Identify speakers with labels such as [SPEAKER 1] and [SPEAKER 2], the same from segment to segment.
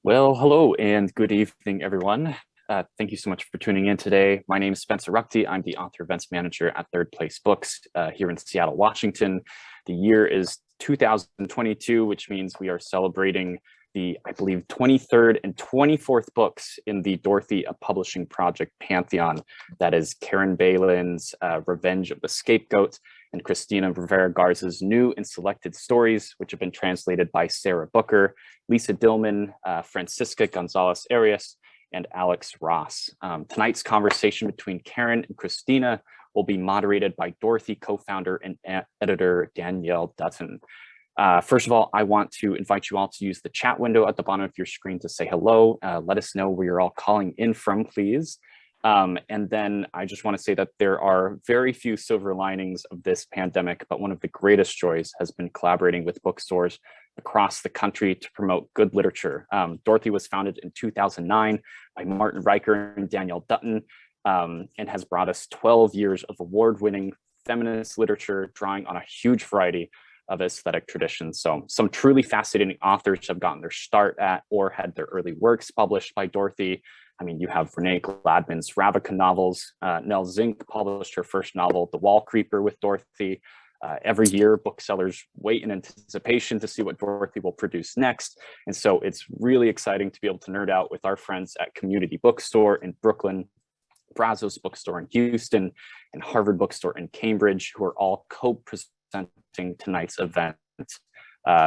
[SPEAKER 1] Well, hello and good evening, everyone. Thank you so much for tuning in today. My name is Spencer Ruchti. I'm the author events manager at Third Place Books here in Seattle, Washington. The year is 2022, which means we are celebrating the, I believe, 23rd and 24th books in the Dorothy Publishing Project Pantheon. That is Caren Beilin's Revenge of the Scapegoat and Cristina Rivera Garza's new and selected stories, which have been translated by Sarah Booker, Lisa Dillman, Francisca Gonzalez Arias, and Alex Ross. Tonight's conversation between Caren and Christina will be moderated by Dorothy co-founder and editor Danielle Dutton. First of all, I want to invite you all to use the chat window at the bottom of your screen to say hello. Let us know where you're all calling in from, please. And then I just want to say that there are very few silver linings of this pandemic, but one of the greatest joys has been collaborating with bookstores across the country to promote good literature. Dorothy was founded in 2009 by Martin Riker and Danielle Dutton, and has brought us 12 years of award-winning feminist literature, drawing on a huge variety of aesthetic traditions. So some truly fascinating authors have gotten their start at or had their early works published by Dorothy. I mean, you have Renee Gladman's Ravica novels. Nell Zink published her first novel, The Wall Creeper, with Dorothy. Every year, booksellers wait in anticipation to see what Dorothy will produce next. And so it's really exciting to be able to nerd out with our friends at Community Bookstore in Brooklyn, Brazos Bookstore in Houston, and Harvard Bookstore in Cambridge, who are all co-presenting tonight's event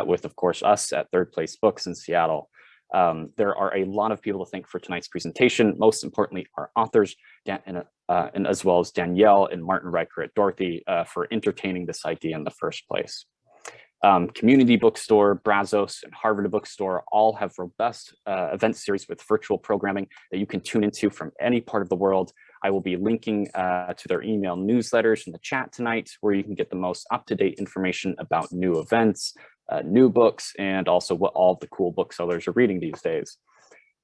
[SPEAKER 1] with, of course, us at Third Place Books in Seattle. There are a lot of people to thank for tonight's presentation. Most importantly, our authors, and as well as Danielle and Martin Riker at Dorothy for entertaining this idea in the first place. Community Bookstore, Brazos, and Harvard Bookstore all have robust event series with virtual programming that you can tune into from any part of the world. I will be linking to their email newsletters in the chat tonight, where you can get the most up-to-date information about new events, new books, and also what all the cool booksellers are reading these days.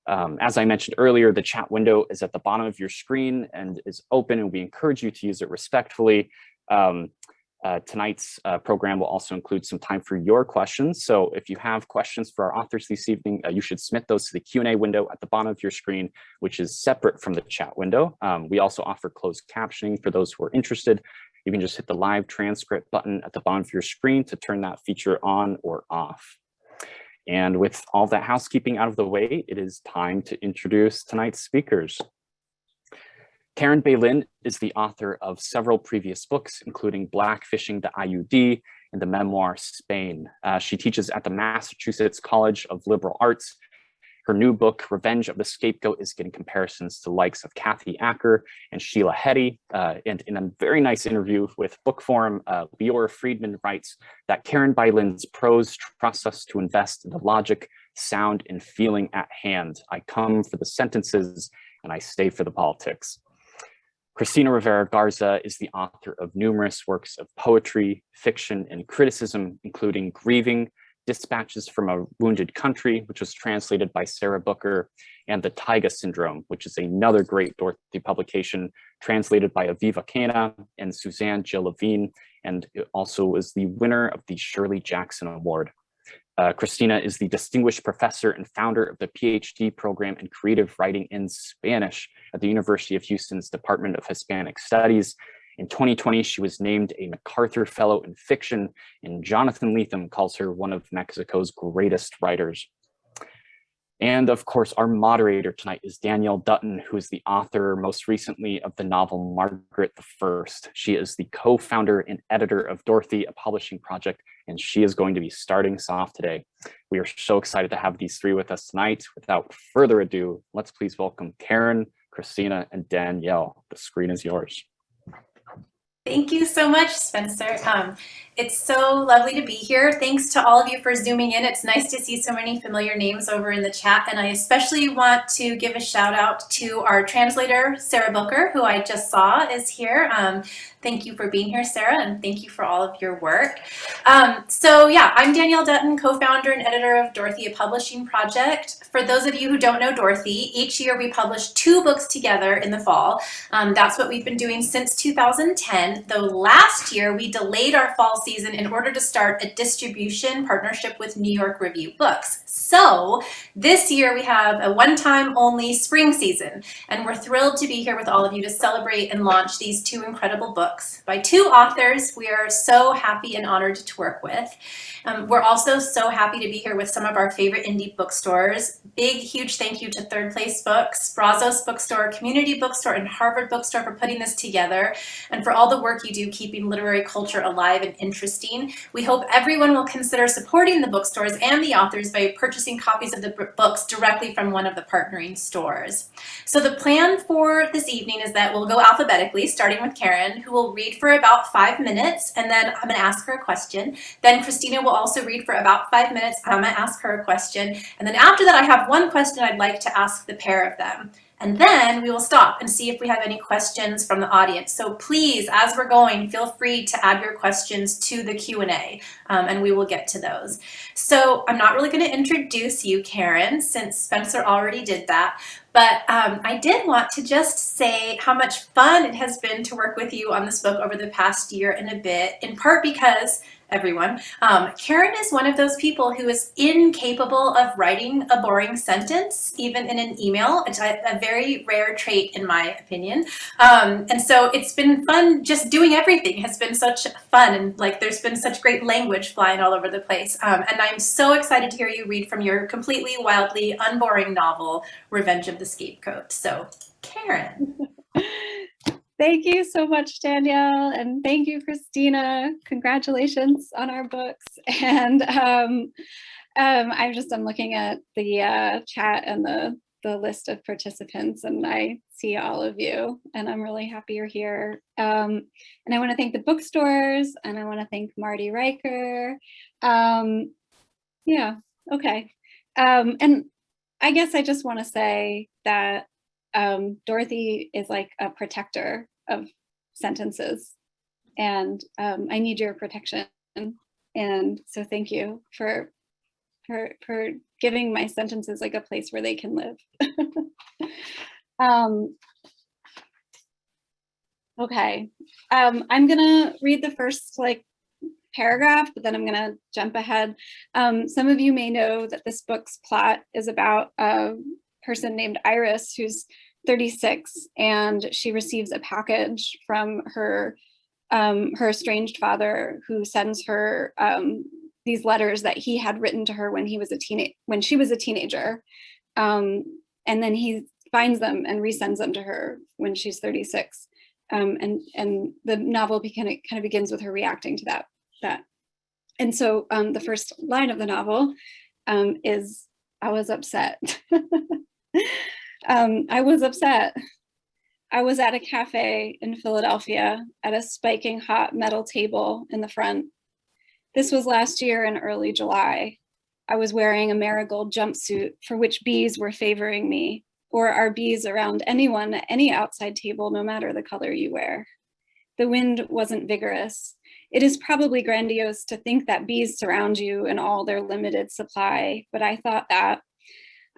[SPEAKER 1] As I mentioned earlier, the chat window is at the bottom of your screen and is open, and we encourage you to use it respectfully. Tonight's program will also include some time for your questions. So if you have questions for our authors this evening, you should submit those to the Q&A window at the bottom of your screen, which is separate from the chat window. We also offer closed captioning for those who are interested. You can just hit the live transcript button at the bottom of your screen to turn that feature on or off. And with all that housekeeping out of the way, it is time to introduce tonight's speakers. Caren Beilin is the author of several previous books, including Blackfishing the IUD and the memoir Spain. She teaches at the Massachusetts College of Liberal Arts. Her new book, Revenge of the Scapegoat, is getting comparisons to likes of Kathy Acker and Sheila Heti. And in a very nice interview with Bookforum, Leora Friedman writes that Caren Beilin's prose trusts us to invest in the logic, sound, and feeling at hand. I come for the sentences and I stay for the politics. Cristina Rivera Garza is the author of numerous works of poetry, fiction, and criticism, including Grieving, Dispatches from a Wounded Country, which was translated by Sarah Booker, and The Taiga Syndrome, which is another great Dorothy publication, translated by Aviva Kena and Suzanne Jill Levine, and it also was the winner of the Shirley Jackson Award. Cristina is the Distinguished Professor and founder of the PhD program in Creative Writing in Spanish at the University of Houston's Department of Hispanic Studies. In 2020, she was named a MacArthur Fellow in Fiction, and Jonathan Lethem calls her one of Mexico's greatest writers. And of course, our moderator tonight is Danielle Dutton, who is the author most recently of the novel Margaret I. She is the co-founder and editor of Dorothy, a publishing project, and she is going to be starting us off today. We are so excited to have these three with us tonight. Without further ado, let's please welcome Caren, Christina, and Danielle. The screen is yours.
[SPEAKER 2] Thank you so much, Spencer. It's so lovely to be here. Thanks to all of you for zooming in. It's nice to see so many familiar names over in the chat. And I especially want to give a shout out to our translator, Sarah Booker, who I just saw is here. Thank you for being here, Sarah, and thank you for all of your work. So yeah, I'm Danielle Dutton, co-founder and editor of Dorothy, a publishing project. For those of you who don't know Dorothy, each year we publish 2 books together in the fall. That's what we've been doing since 2010, though last year we delayed our fall season in order to start a distribution partnership with New York Review Books. So this year we have a one-time only spring season, and we're thrilled to be here with all of you to celebrate and launch these 2 incredible books by 2 authors we are so happy and honored to work with. We're also so happy to be here with some of our favorite indie bookstores. Big, huge thank you to Third Place Books, Brazos Bookstore, Community Bookstore, and Harvard Bookstore for putting this together, and for all the work you do keeping literary culture alive and interesting. We hope everyone will consider supporting the bookstores and the authors by purchasing copies of the books directly from one of the partnering stores. So the plan for this evening is that we'll go alphabetically, starting with Caren, who will read for about 5 minutes, and then I'm going to ask her a question. Then Christina will also read for about 5 minutes. I'm going to ask her a question. And then after that, I have one question I'd like to ask the pair of them. And then we will stop and see if we have any questions from the audience. So please, as we're going, feel free to add your questions to the Q&A, and we will get to those. So I'm not really going to introduce you, Caren, since Spencer already did that. But I did want to just say how much fun it has been to work with you on this book over the past year and a bit, in part because everyone. Caren is one of those people who is incapable of writing a boring sentence, even in an email. It's a very rare trait, in my opinion. And so it's been fun. Just doing everything has been such fun, and like there's been such great language flying all over the place. And I'm so excited to hear you read from your completely, wildly unboring novel, Revenge of the Scapegoat. So, Caren.
[SPEAKER 3] Thank you so much, Danielle, and thank you, Christina. Congratulations on our books. And I'm looking at the chat and the list of participants, and I see all of you, and I'm really happy you're here. And I want to thank the bookstores, and I want to thank Marty Riker. Yeah, okay. And I guess I just want to say that Dorothy is like a protector of sentences, and I need your protection. And so thank you for giving my sentences like a place where they can live. Okay, I'm gonna read the first paragraph, but then I'm gonna jump ahead. Some of you may know that this book's plot is about a person named Iris who's 36, and she receives a package from her estranged father, who sends her these letters that he had written to her when she was a teenager, and then he finds them and resends them to her when she's 36, and the novel kind of begins with her reacting to that. And so the first line of the novel is, "I was upset." I was upset. I was at a cafe in Philadelphia at a spiking hot metal table in the front. This was last year in early July. I was wearing a marigold jumpsuit for which bees were favoring me, or are bees around anyone at any outside table, no matter the color you wear. The wind wasn't vigorous. It is probably grandiose to think that bees surround you in all their limited supply, but I thought that.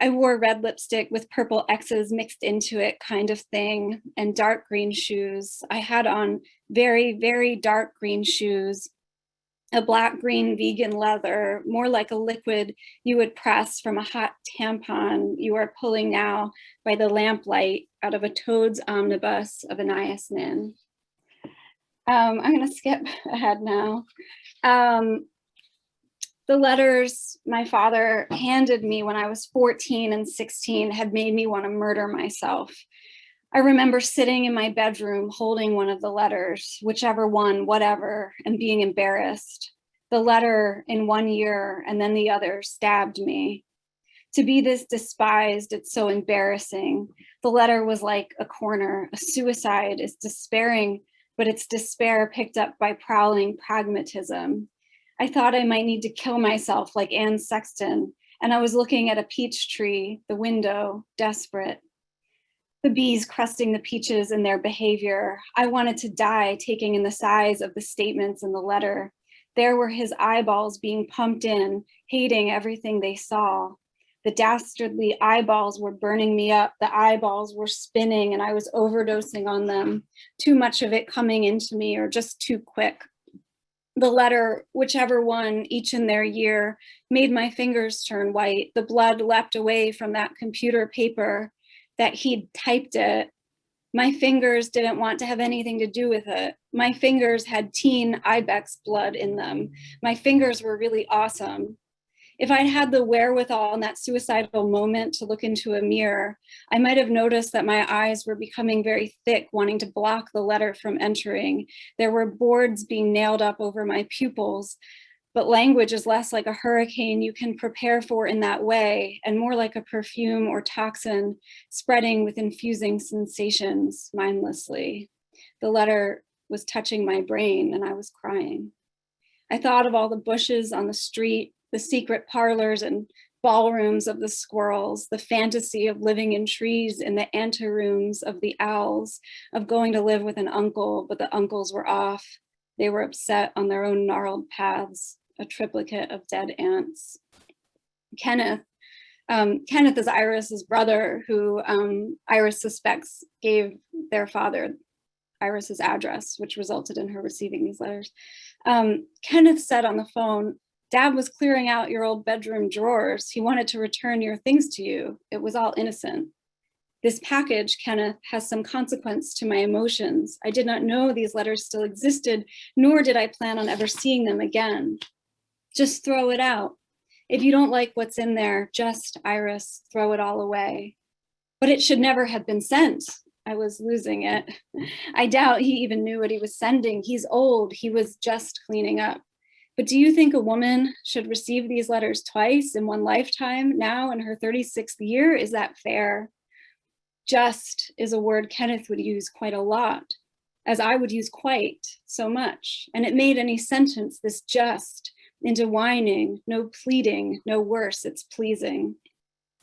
[SPEAKER 3] I wore red lipstick with purple X's mixed into it kind of thing, and dark green shoes. I had on very, very dark green shoes, a black green vegan leather, more like a liquid you would press from a hot tampon you are pulling now by the lamplight out of a Toad's omnibus of an niacin. I'm gonna skip ahead now. The letters my father handed me when I was 14 and 16 had made me want to murder myself. I remember sitting in my bedroom holding one of the letters, whichever one, whatever, and being embarrassed. The letter in one ear and then the other stabbed me. To be this despised, it's so embarrassing. The letter was like a corner. A suicide is despairing, but it's despair picked up by prowling pragmatism. I thought I might need to kill myself like Anne Sexton, and I was looking at a peach tree, the window, desperate. The bees crusting the peaches in their behavior. I wanted to die, taking in the size of the statements in the letter. There were his eyeballs being pumped in, hating everything they saw. The dastardly eyeballs were burning me up. The eyeballs were spinning and I was overdosing on them. Too much of it coming into me or just too quick. The letter, whichever one, each in their year, made my fingers turn white. The blood leapt away from that computer paper that he'd typed it. My fingers didn't want to have anything to do with it. My fingers had teen ibex blood in them. My fingers were really awesome. If I'd had the wherewithal in that suicidal moment to look into a mirror, I might have noticed that my eyes were becoming very thick, wanting to block the letter from entering. There were boards being nailed up over my pupils, but language is less like a hurricane you can prepare for in that way, and more like a perfume or toxin spreading with infusing sensations mindlessly. The letter was touching my brain and I was crying. I thought of all the bushes on the street, the secret parlors and ballrooms of the squirrels, the fantasy of living in trees in the anterooms of the owls, of going to live with an uncle, but the uncles were off. They were upset on their own gnarled paths, a triplicate of dead ants. Kenneth is Iris's brother, who Iris suspects gave their father Iris's address, which resulted in her receiving these letters. Kenneth said on the phone, "Dad was clearing out your old bedroom drawers. He wanted to return your things to you. It was all innocent. This package, Kenneth, has some consequence to my emotions. I did not know these letters still existed, nor did I plan on ever seeing them again. Just throw it out. If you don't like what's in there, just, Iris, throw it all away." But it should never have been sent. I was losing it. I doubt he even knew what he was sending. He's old. He was just cleaning up. But do you think a woman should receive these letters twice in one lifetime, now in her 36th year? Is that fair? Just is a word Kenneth would use quite a lot, as I would use quite so much. And it made any sentence, this just, into whining, no pleading, no worse, it's pleasing.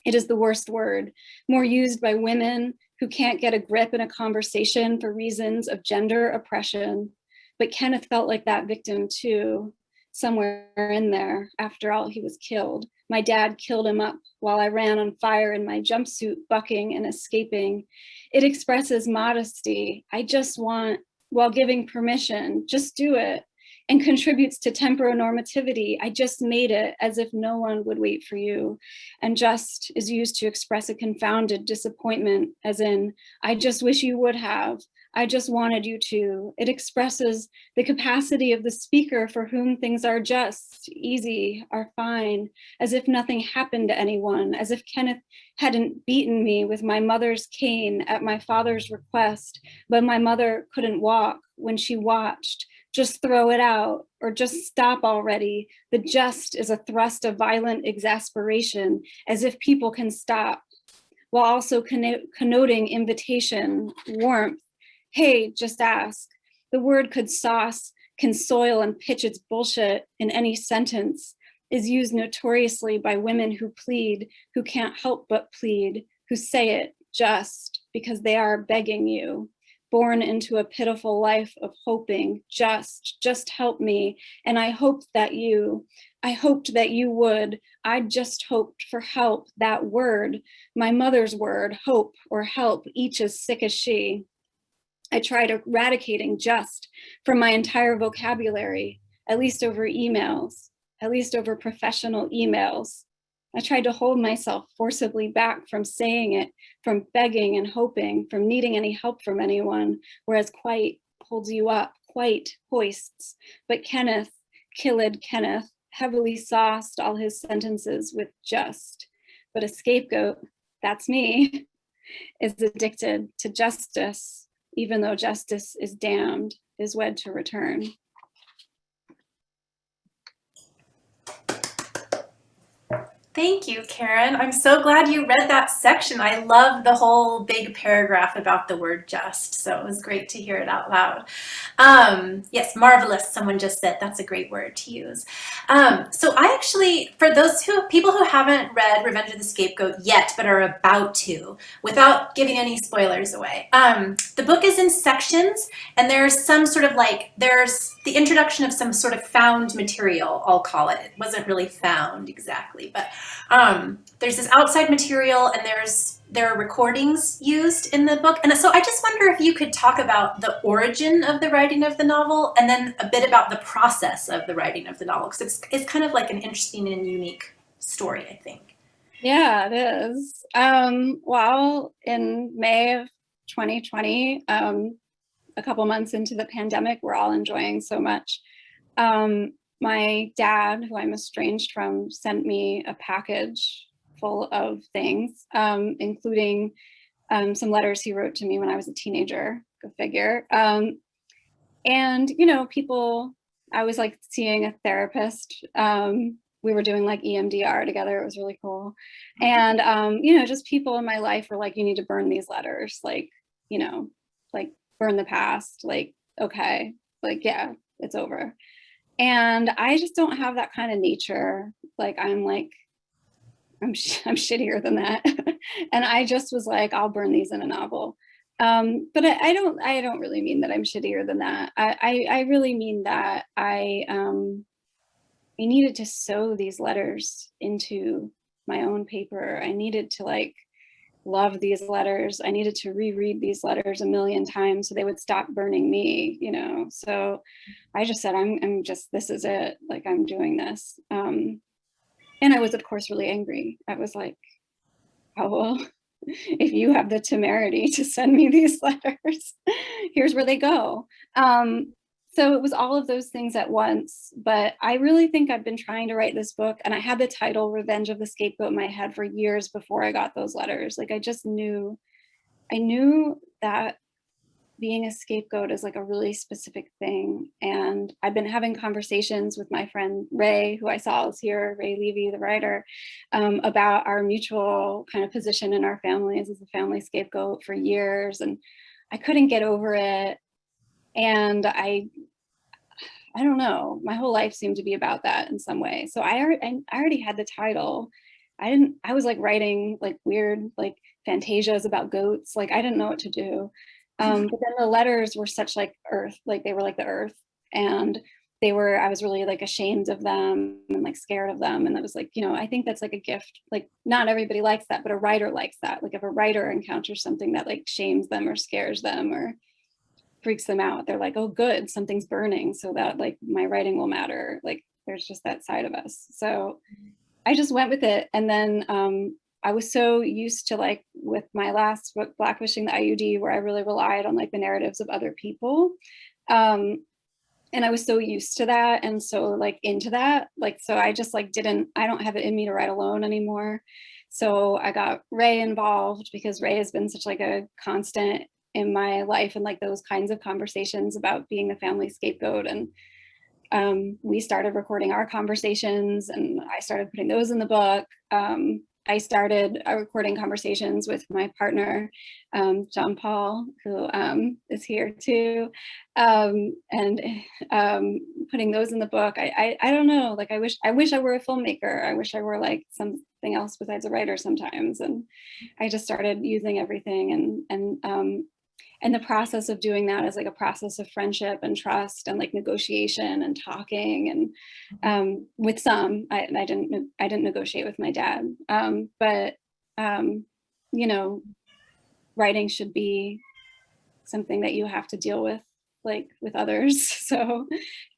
[SPEAKER 3] It is the worst word, more used by women who can't get a grip in a conversation for reasons of gender oppression. But Kenneth felt like that victim too. Somewhere in there. After all, he was killed. My dad killed him up while I ran on fire in my jumpsuit, bucking and escaping. It expresses modesty. I just want, while giving permission, just do it, and contributes to temponormativity. I just made it, as if no one would wait for you. And just is used to express a confounded disappointment, as in, I just wish you would have. I just wanted you to. It expresses the capacity of the speaker for whom things are just, easy, are fine, as if nothing happened to anyone, as if Kenneth hadn't beaten me with my mother's cane at my father's request, but my mother couldn't walk when she watched. Just throw it out, or just stop already. The just is a thrust of violent exasperation, as if people can stop, while also connoting invitation, warmth. Hey, just ask. The word could sauce, can soil and pitch its bullshit in any sentence, is used notoriously by women who plead, who can't help but plead, who say it just because they are begging you, born into a pitiful life of hoping, just help me. And I hoped that you would. I just hoped for help, that word, my mother's word, hope or help, each as sick as she. I tried eradicating just from my entire vocabulary, at least over emails, at least over professional emails. I tried to hold myself forcibly back from saying it, from begging and hoping, from needing any help from anyone, whereas quite holds you up, quite hoists. But Kenneth, killed Kenneth, heavily sauced all his sentences with just. But a scapegoat, that's me, is addicted to justice, even though justice is damned, is wed to return.
[SPEAKER 2] Thank you, Caren. I'm so glad you read that section. I love the whole big paragraph about the word just, so it was great to hear it out loud. Yes, marvelous, someone just said. That's a great word to use. So I actually, for those people who haven't read Revenge of the Scapegoat yet, but are about to, without giving any spoilers away, the book is in sections, and there's some sort of like, there's the introduction of some sort of found material, I'll call it. It wasn't really found exactly, but there's this outside material, and there are recordings used in the book. And so I just wonder if you could talk about the origin of the writing of the novel, and then a bit about the process of the writing of the novel, because it's kind of like an interesting and unique story, I think.
[SPEAKER 3] Yeah, it is. Well, in May of 2020, a couple months into the pandemic, we're all enjoying so much. My dad, who I'm estranged from, sent me a package full of things, including some letters he wrote to me when I was a teenager, go figure. And, you know, I was like seeing a therapist. We were doing like EMDR together. It was really cool. And, you know, just people in my life were like, you need to burn these letters, like, you know, like burn the past, like, okay, like, yeah, it's over. And I just don't have that kind of nature. Like, I'm shittier than that. And I just was like, I'll burn these in a novel. But I don't really mean that I'm shittier than that. I really mean that I needed to sew these letters into my own paper. I needed to like love these letters. I needed to reread these letters a million times so they would stop burning me, you know? So I just said, I'm just, this is it. Like, I'm doing this. And I was, of course, really angry. I was like, oh, well, if you have the temerity to send me these letters, here's where they go. So it was all of those things at once, but I really think I've been trying to write this book, and I had the title Revenge of the Scapegoat in my head for years before I got those letters. Like, I knew that being a scapegoat is like a really specific thing. And I've been having conversations with my friend Ray, who I saw is here, Ray Levy, the writer, about our mutual kind of position in our families as a family scapegoat for years. And I couldn't get over it. And I don't know, my whole life seemed to be about that in some way. So I already had the title. I was like writing like weird, like fantasias about goats. Like, I didn't know what to do. But then the letters were such like earth, like they were like the earth, and I was really like ashamed of them and like scared of them. And it was like, you know, I think that's like a gift. Like, not everybody likes that, but a writer likes that. Like, if a writer encounters something that like shames them or scares them or freaks them out, they're like, oh, good, something's burning, so that like my writing will matter. Like, there's just that side of us. So I just went with it. And then I was so used to, like, with my last book, Blackfishing the IUD, where I really relied on like the narratives of other people. And I was so used to that and so like into that. Like, so I just like I don't have it in me to write alone anymore. So I got Ray involved because Ray has been such like a constant in my life and like those kinds of conversations about being the family scapegoat. And we started recording our conversations, and I started putting those in the book. I started recording conversations with my partner, John Paul, who is here too, and putting those in the book. I don't know, like, I wish I were a filmmaker. I wish I were like something else besides a writer sometimes. And I just started using everything, and the process of doing that is like a process of friendship and trust and like negotiation and talking. And with some, I didn't negotiate with my dad. But you know, writing should be something that you have to deal with, like with others. So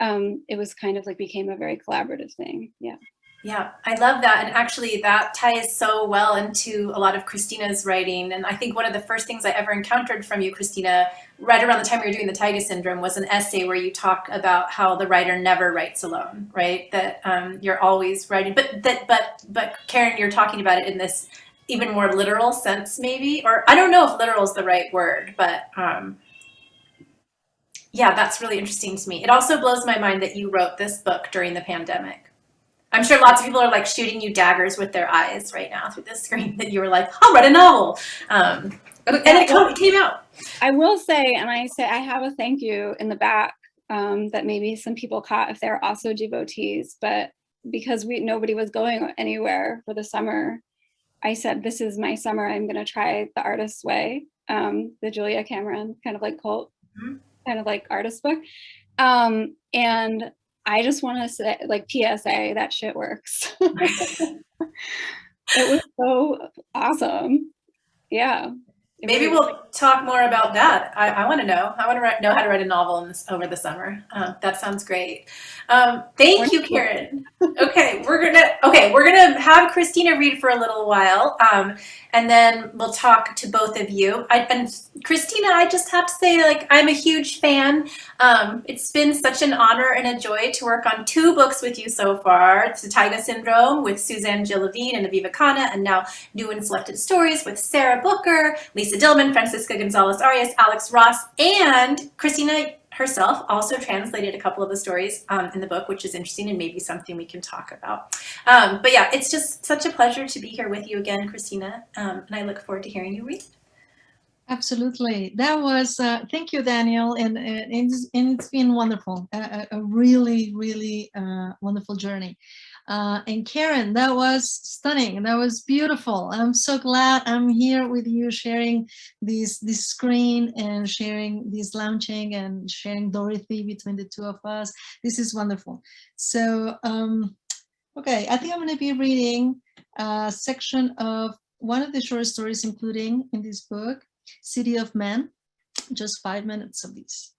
[SPEAKER 3] it was kind of like became a very collaborative thing. Yeah.
[SPEAKER 2] Yeah, I love that. And actually that ties so well into a lot of Christina's writing. And I think one of the first things I ever encountered from you, Christina, right around the time we were doing the Taiga Syndrome, was an essay where you talk about how the writer never writes alone, right? That you're always writing, but Caren, you're talking about it in this even more literal sense, maybe, or I don't know if literal is the right word, but yeah, that's really interesting to me. It also blows my mind that you wrote this book during the pandemic. I'm sure lots of people are like shooting you daggers with their eyes right now through the screen that you were like, I'll write a novel. And it came out.
[SPEAKER 3] I will say, and I have a thank you in the back that maybe some people caught if they're also devotees, but because nobody was going anywhere for the summer, I said, this is my summer. I'm going to try The Artist's Way, the Julia Cameron kind of like cult, kind of like artist book. And I just want to say, like, PSA, that shit works. It was so awesome. Yeah.
[SPEAKER 2] Maybe we'll talk more about that. I want to know. I want to know how to write a novel over the summer. That sounds great. Thank you, Caren. Okay, we're gonna have Christina read for a little while, and then we'll talk to both of you. And Christina, I just have to say, like, I'm a huge fan. It's been such an honor and a joy to work on 2 books with you so far. It's the Taiga Syndrome with Suzanne Gillavine and Aviva Khanna, and now New and Selected Stories with Sarah Booker, Lisa Dillman, Francisca Gonzalez-Arias, Alex Ross, and Christina herself also translated a couple of the stories in the book, which is interesting and maybe something we can talk about. But yeah, it's just such a pleasure to be here with you again, Christina, and I look forward to hearing you read.
[SPEAKER 4] Absolutely. That was, thank you, Danielle. And it's been wonderful, a really, really wonderful journey. And Caren, that was stunning. That was beautiful. I'm so glad I'm here with you sharing this screen and sharing this launching and sharing Dorothy between the 2 of us. This is wonderful. So, okay, I think I'm going to be reading a section of one of the short stories including in this book, City of Men, just 5 minutes of these.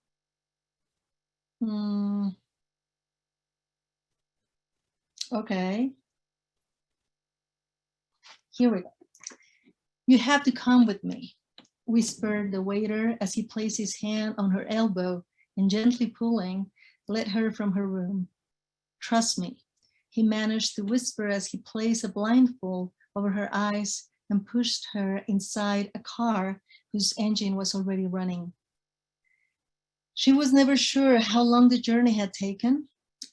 [SPEAKER 4] Okay, here we go. You have to come with me, whispered the waiter as he placed his hand on her elbow and gently pulling, led her from her room. Trust me, he managed to whisper as he placed a blindfold over her eyes and pushed her inside a car whose engine was already running. She was never sure how long the journey had taken.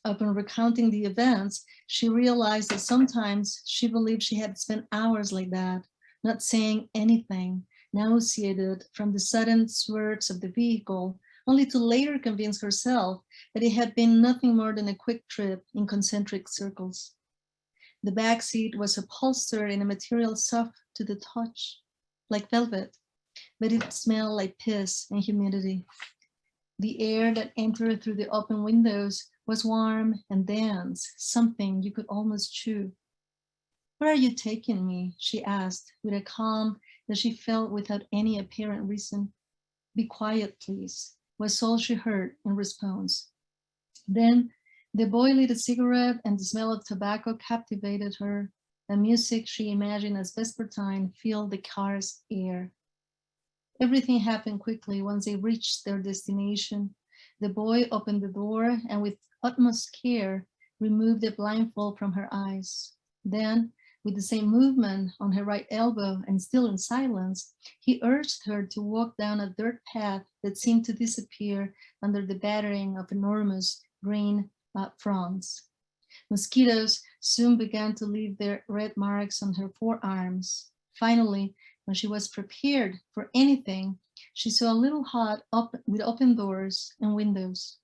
[SPEAKER 4] Upon recounting the events, she realized that sometimes she believed she had spent hours like that, not saying anything, nauseated from the sudden swerves of the vehicle, only to later convince herself that it had been nothing more than a quick trip in concentric circles. The back seat was upholstered in a material soft to the touch, like velvet, but it smelled like piss and humidity. The air that entered through the open windows was warm and dense, something you could almost chew. Where are you taking me? She asked with a calm that she felt without any apparent reason. Be quiet, please, was all she heard in response. Then the boy lit a cigarette and the smell of tobacco captivated her. The music she imagined as vespertine filled the car's air. Everything happened quickly once they reached their destination. The boy opened the door and with utmost care removed the blindfold from her eyes. Then, with the same movement on her right elbow and still in silence, he urged her to walk down a dirt path that seemed to disappear under the battering of enormous green fronds. Mosquitoes soon began to leave their red marks on her forearms. Finally, when she was prepared for anything, she saw a little hut with open doors and windows.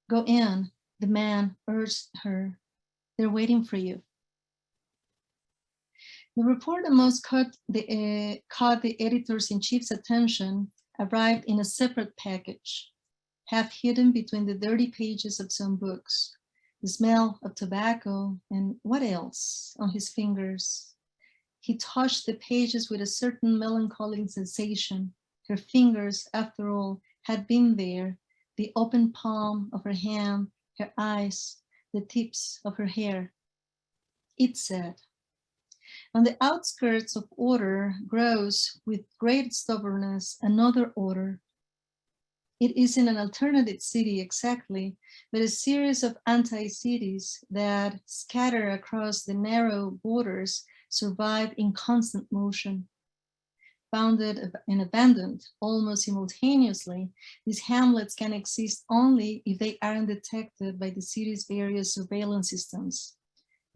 [SPEAKER 4] Go in, the man urged her. They're waiting for you. The report that most caught the editor-in-chief's attention arrived in a separate package, half hidden between the dirty pages of some books. The smell of tobacco and what else on his fingers. He touched the pages with a certain melancholy sensation. Her fingers, after all, had been there, the open palm of her hand, her eyes, the tips of her hair. It said, on the outskirts of order grows with great stubbornness another order. It isn't an alternative city exactly, but a series of anti-cities that, scattered across the narrow borders, survive in constant motion. Founded and abandoned almost simultaneously, these hamlets can exist only if they aren't detected by the city's various surveillance systems.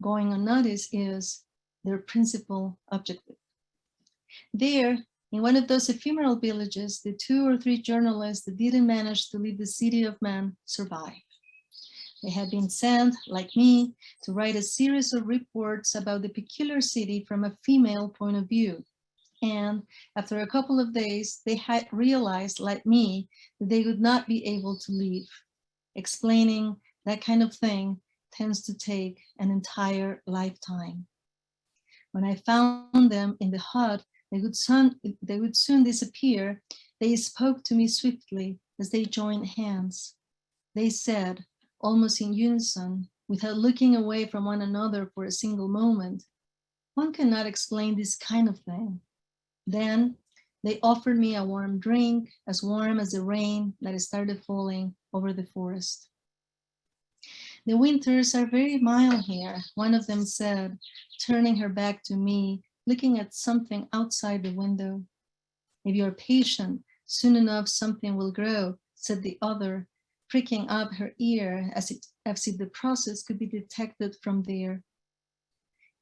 [SPEAKER 4] going unnoticed is their principal objective. There, in one of those ephemeral villages, the 2 or 3 journalists that didn't manage to leave the city of man survived. They had been sent, like me, to write a series of reports about the peculiar city from a female point of view. And after a couple of days, they had realized, like me, that they would not be able to leave. Explaining that kind of thing tends to take an entire lifetime. When I found them in the hut, they would soon disappear. They spoke to me swiftly as they joined hands. They said, almost in unison, without looking away from one another for a single moment, "One cannot explain this kind of thing." Then they offered me a warm drink, as warm as the rain that started falling over the forest. "The winters are very mild here," one of them said, turning her back to me, looking at something outside the window. "If you are patient, soon enough something will grow," said the other, pricking up her ear as if the process could be detected from there.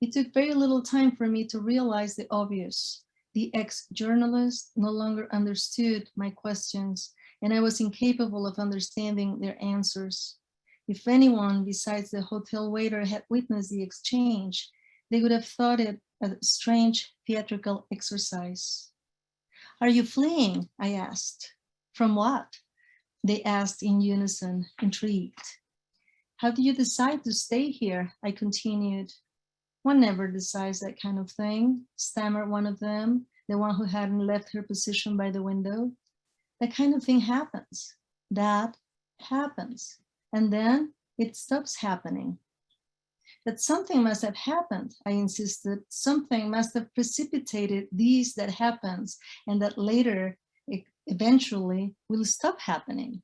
[SPEAKER 4] It took very little time for me to realize the obvious. The ex-journalist no longer understood my questions, and I was incapable of understanding their answers. If anyone besides the hotel waiter had witnessed the exchange, they would have thought it a strange theatrical exercise. "Are you fleeing?" I asked. "From what?" they asked in unison, intrigued. "How do you decide to stay here?" I continued. "One never decides that kind of thing," stammered one of them, the one who hadn't left her position by the window. "That kind of thing happens. That happens. And then it stops happening." "That something must have happened," I insisted. "Something must have precipitated this that happens, and that later, eventually, will stop happening."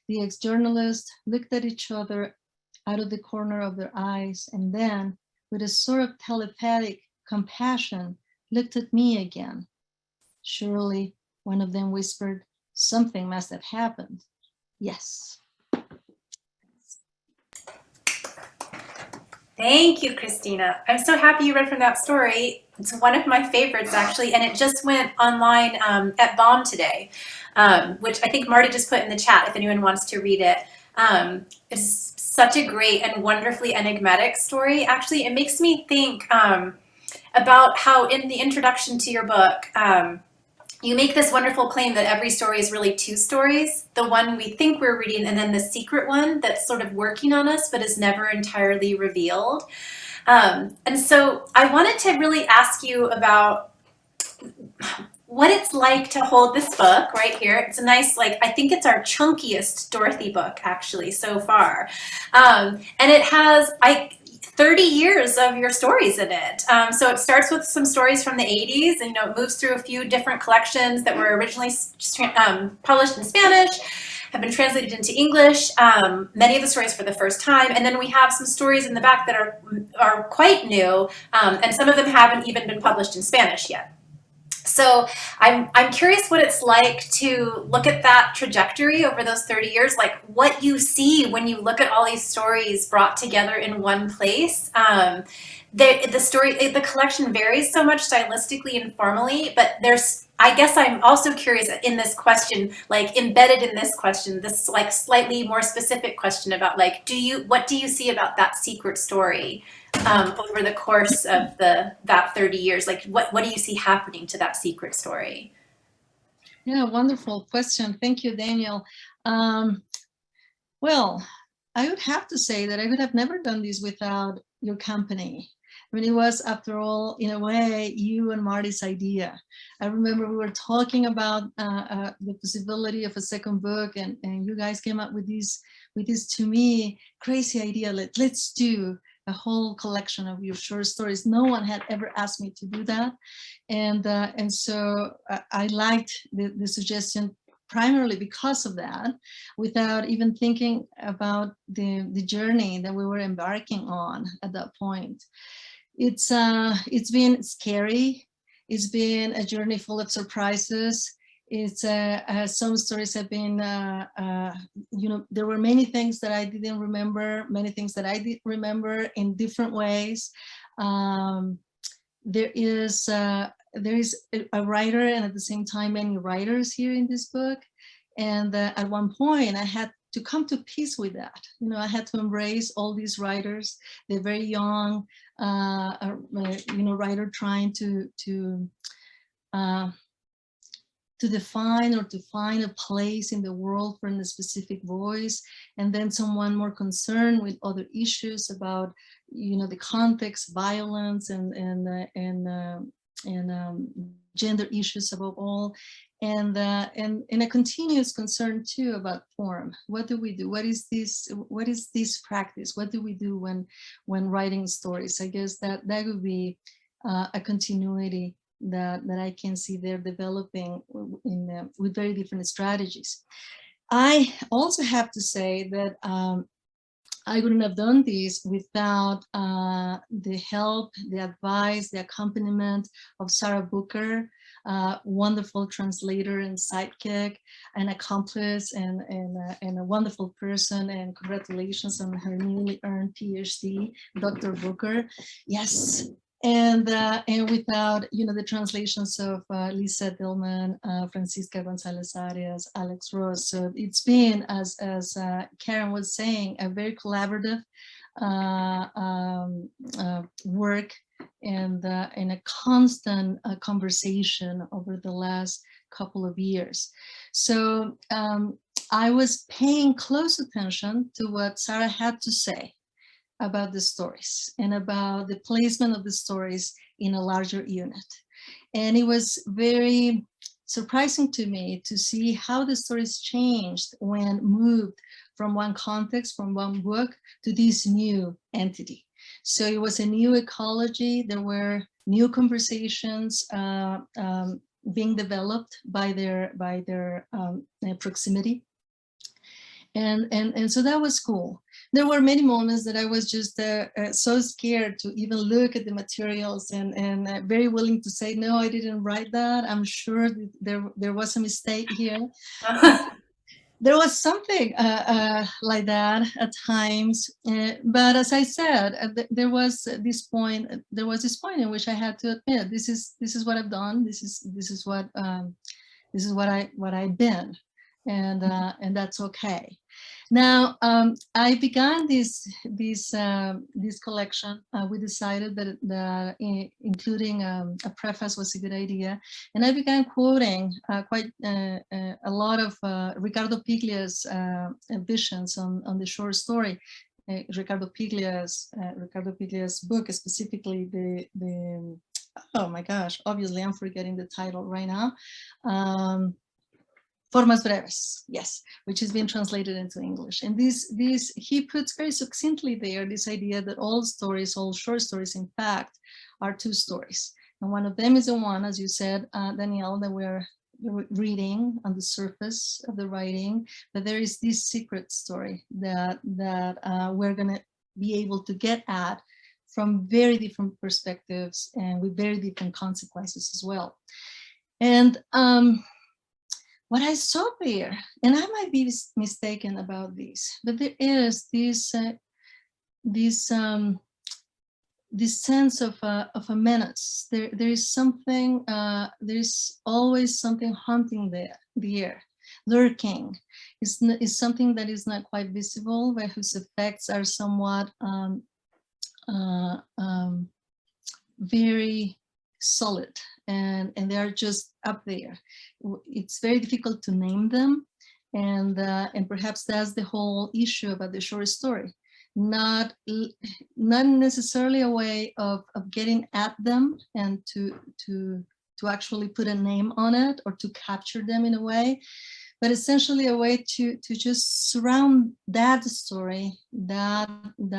[SPEAKER 4] The ex-journalists looked at each other out of the corner of their eyes, and then, with a sort of telepathic compassion, looked at me again. "Surely," one of them whispered, "something must have happened." Yes.
[SPEAKER 2] Thank you, Christina. I'm so happy you read from that story. It's one of my favorites, actually, and it just went online at Bomb today, which I think Marty just put in the chat if anyone wants to read it. It's such a great and wonderfully enigmatic story. Actually, it makes me think about how in the introduction to your book, you make this wonderful claim that every story is really 2 stories, the one we think we're reading and then the secret one that's sort of working on us but is never entirely revealed. And so I wanted to really ask you about what it's like to hold this book right here. It's a nice, I think it's our chunkiest Dorothy book actually so far. And it has 30 years of your stories in it. So it starts with some stories from the 80s, and it moves through a few different collections that were originally published in Spanish, have been translated into English, many of the stories for the first time, and then we have some stories in the back that are quite new, and some of them haven't even been published in Spanish yet. So I'm curious what it's like to look at that trajectory over those 30 years, like what you see when you look at all these stories brought together in one place. The collection varies so much stylistically and formally, but I guess I'm also curious in this question, embedded in this question, this slightly more specific question about what do you see about that secret story over the course of that 30 years? What do you see happening to that secret story?
[SPEAKER 4] Yeah, wonderful question. Thank you, Danielle. Well, I would have to say that I would have never done this without your company. I mean, it was, after all, in a way, you and Marty's idea. I remember we were talking about the possibility of a second book, and you guys came up with this, to me, crazy idea. Let's do a whole collection of your short stories. No one had ever asked me to do that. And so I liked the suggestion primarily because of that, without even thinking about the journey that we were embarking on at that point. It's been scary. It's been a journey full of surprises. it's some stories have been, there were many things that I didn't remember, many things that I did remember in different ways. There is a writer, and at the same time many writers here in this book. And at one point I had to come to peace with that. I had to embrace all these writers, the very young, writer trying to define or to find a place in the world for a specific voice, and then someone more concerned with other issues about, the context, violence, and gender issues above all, and a continuous concern too about form. What do we do? What is this practice? What do we do when writing stories? I guess that would be a continuity that I can see they're developing with very different strategies. I also have to say that I wouldn't have done this without the help, the advice, the accompaniment of Sarah Booker, wonderful translator and sidekick, an accomplice, and a wonderful person. And congratulations on her newly earned PhD, Dr. Booker. Yes. And without, the translations of Lisa Dillman, Francisca Gonzalez Arias, Alex Ross. So it's been, as Caren was saying, a very collaborative work and a constant conversation over the last couple of years. So I was paying close attention to what Sarah had to say about the stories and about the placement of the stories in a larger unit. And it was very surprising to me to see how the stories changed when moved from one context, from one book, to this new entity. So it was a new ecology. There were new conversations being developed by their proximity. And so that was cool. There were many moments that I was just so scared to even look at the materials and very willing to say, no, I didn't write that. I'm sure there was a mistake here. There was something like that at times. But as I said, there was this point in which I had to admit, this is what I've done. This is what I've been. And that's okay. Now, I began this collection. We decided that including a preface was a good idea, and I began quoting quite a lot of Ricardo Piglia's visions on the short story. Ricardo Piglia's book, specifically the oh my gosh, obviously I'm forgetting the title right now. Formas breves, yes, which has been translated into English. And he puts very succinctly there this idea that all short stories, in fact, are two stories. And one of them is the one, as you said, Danielle, that we're reading on the surface of the writing, but there is this secret story that we're gonna be able to get at from very different perspectives and with very different consequences as well. And what I saw there, and I might be mistaken about this, but there is this sense of a menace. There is something. There is always something haunting the air, lurking. Is something that is not quite visible, but whose effects are somewhat very solid, and they are just up there. It's very difficult to name them, and perhaps that's the whole issue about the short story. Not necessarily a way of getting at them and to actually put a name on it or to capture them in a way, but essentially a way to just surround that story, that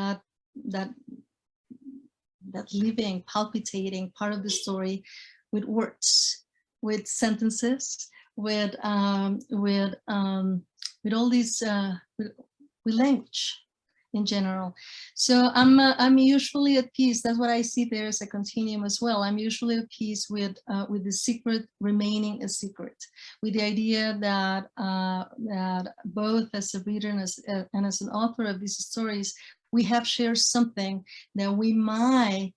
[SPEAKER 4] living, palpitating part of the story with words, with sentences, with all these, with language. in general. So I'm usually at peace. That's what I see there as a continuum as well. I'm usually at peace with the secret remaining a secret, with the idea that that both as a reader and as an author of these stories, we have shared something that we might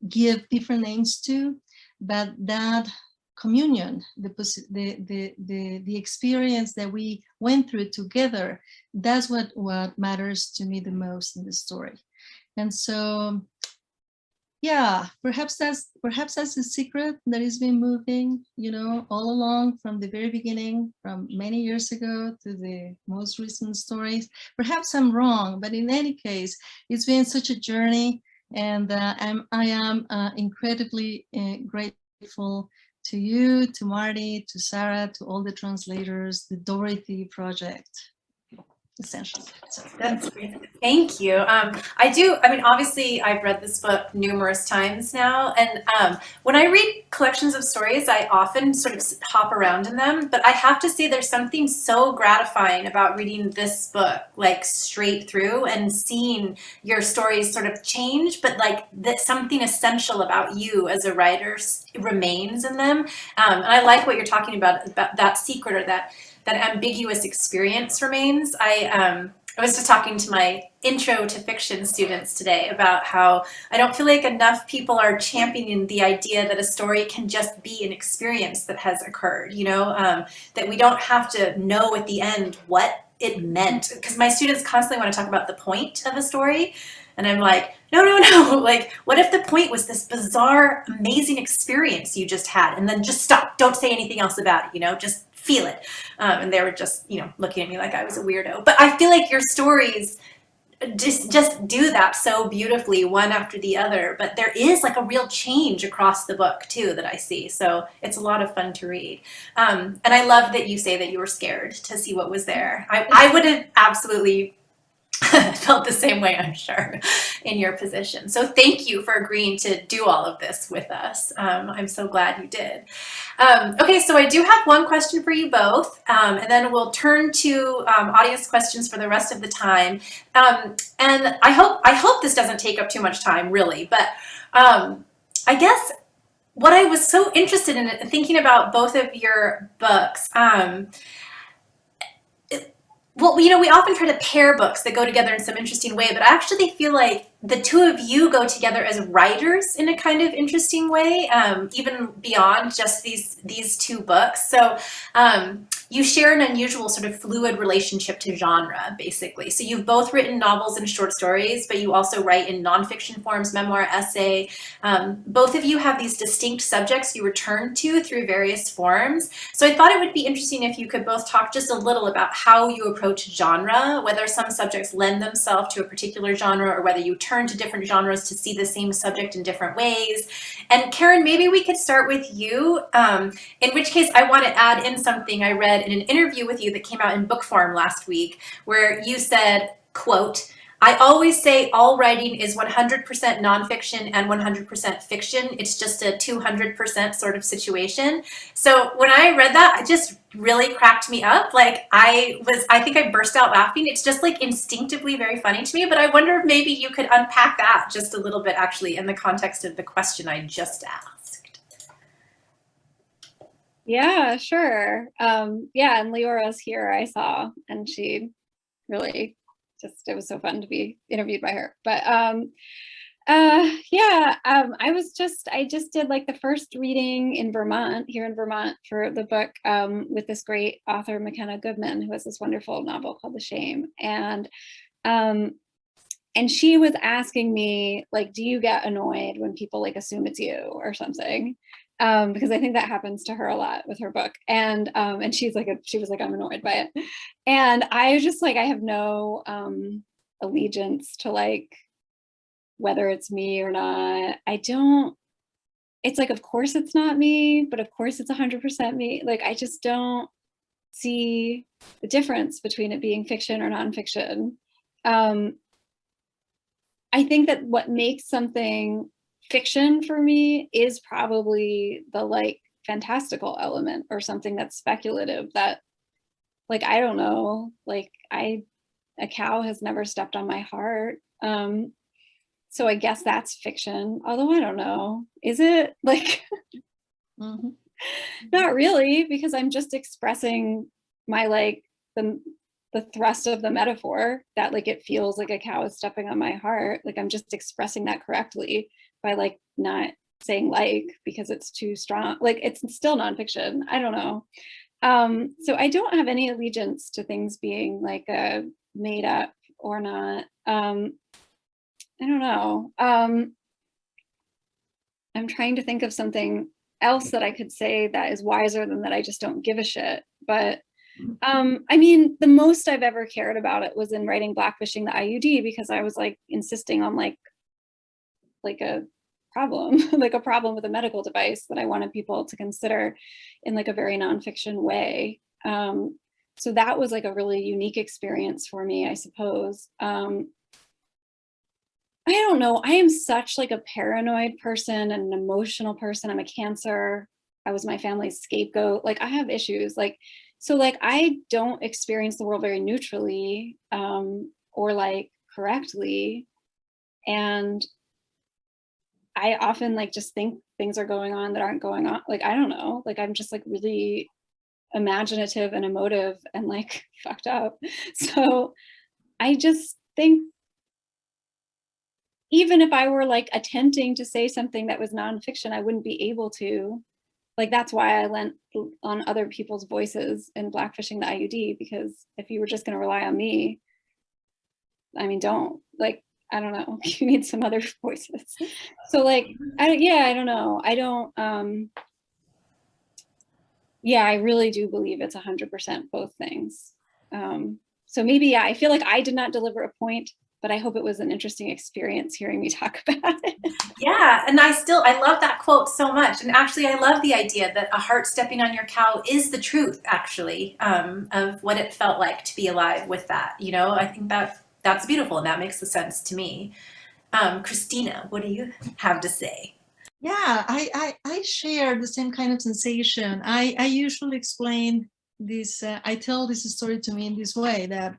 [SPEAKER 4] give different names to, but that communion, the experience that we went through together, that's what matters to me the most in the story. And so, yeah, perhaps that's the secret that has been moving, you know, all along from the very beginning, from many years ago to the most recent stories. Perhaps I'm wrong, but in any case, it's been such a journey, and I am incredibly grateful to you, to Marty, to Sarah, to all the translators, the Dorothy project, essentially. So,
[SPEAKER 2] That's great. Thank you. I mean, obviously, I've read this book numerous times now. And when I read collections of stories, I often sort of hop around in them. But I have to say, there's something so gratifying about reading this book, like straight through, and seeing your stories sort of change, but like that something essential about you as a writer remains in them. And I like what you're talking about that secret, or that ambiguous experience remains. I was just talking to my intro to fiction students today about how I don't feel like enough people are championing the idea that a story can just be an experience that has occurred, you know, that we don't have to know at the end what it meant. Because my students constantly want to talk about the point of a story. And I'm like, no. Like, what if the point was this bizarre, amazing experience you just had? And then just stop. Don't say anything else about it, you know, just feel it. And they were just, you know, looking at me like I was a weirdo. But I feel like your stories just do that so beautifully, one after the other. But there is like a real change across the book too that I see. So it's a lot of fun to read. And I love that you say that you were scared to see what was there. I would have absolutely felt the same way, I'm sure, in your position. So thank you for agreeing to do all of this with us. I'm so glad you did. Okay, so I do have one question for you both, and then we'll turn to audience questions for the rest of the time. And I hope this doesn't take up too much time, really, but I guess what I was so interested in thinking about both of your books, well, you know, we often try to pair books that go together in some interesting way, but I actually feel like the two of you go together as writers in a kind of interesting way, even beyond just these two books. So you share an unusual sort of fluid relationship to genre, basically. So you've both written novels and short stories, but you also write in nonfiction forms, memoir, essay. Both of you have these distinct subjects you return to through various forms. So I thought it would be interesting if you could both talk just a little about how you approach genre, whether some subjects lend themselves to a particular genre or whether you turn to different genres to see the same subject in different ways. And Caren, maybe we could start with you, in which case I want to add in something I read in an interview with you that came out in book form last week, where you said, quote, "I always say all writing is 100% nonfiction and 100% fiction. It's just a 200% sort of situation." So when I read that, it just really cracked me up. Like I think I burst out laughing. It's just like instinctively very funny to me, but I wonder if maybe you could unpack that just a little bit actually in the context of the question I just asked.
[SPEAKER 3] Yeah, sure. Yeah, and Leora's here, I saw, and she really it was so fun to be interviewed by her. But yeah, I just did like the first reading here in Vermont for the book with this great author, McKenna Goodman, who has this wonderful novel called The Shame. And she was asking me, like, do you get annoyed when people like assume it's you or something? Because I think that happens to her a lot with her book. And she was like, I'm annoyed by it. And I was just like, I have no allegiance to like whether it's me or not. It's like, of course it's not me, but of course it's 100% me. Like, I just don't see the difference between it being fiction or nonfiction. I think that what makes something fiction for me is probably the like fantastical element or something that's speculative that, like, I don't know, like I a cow has never stepped on my heart. So I guess that's fiction, although I don't know. Is it? Like,
[SPEAKER 4] Mhm.
[SPEAKER 3] not really, because I'm just expressing my, like, the thrust of the metaphor, that like it feels like a cow is stepping on my heart. Like I'm just expressing that correctly by like not saying like, because it's too strong. Like it's still nonfiction. I don't know. So I don't have any allegiance to things being like made up or not. I don't know. I'm trying to think of something else that I could say that is wiser than that I just don't give a shit. But I mean, the most I've ever cared about it was in writing Blackfishing the IUD, because I was like insisting on like a problem, like a problem with a medical device that I wanted people to consider in like a very nonfiction way. So that was like a really unique experience for me, I suppose. I don't know. I am such like a paranoid person and an emotional person. I'm a Cancer. I was my family's scapegoat. Like I have issues. Like, so like I don't experience the world very neutrally or like correctly. And I often like just think things are going on that aren't going on. Like, I don't know. Like I'm just like really imaginative and emotive and like fucked up. So I just think even if I were like attempting to say something that was nonfiction, I wouldn't be able to. Like, that's why I lent on other people's voices in Blackfishing the IUD, because if you were just going to rely on me, I mean, don't. Like, I don't know. You need some other voices. So like, I don't know. I don't, yeah, I really do believe it's 100% both things. So maybe, yeah, I feel like I did not deliver a point, but I hope it was an interesting experience hearing me talk about it.
[SPEAKER 2] Yeah, and I love that quote so much. And actually, I love the idea that a heart stepping on your cow is the truth, actually, of what it felt like to be alive with that. You know, I think that's beautiful, and that makes sense to me. Christina, what do you have to say?
[SPEAKER 4] Yeah, I share the same kind of sensation. I usually explain this, I tell this story to me in this way, that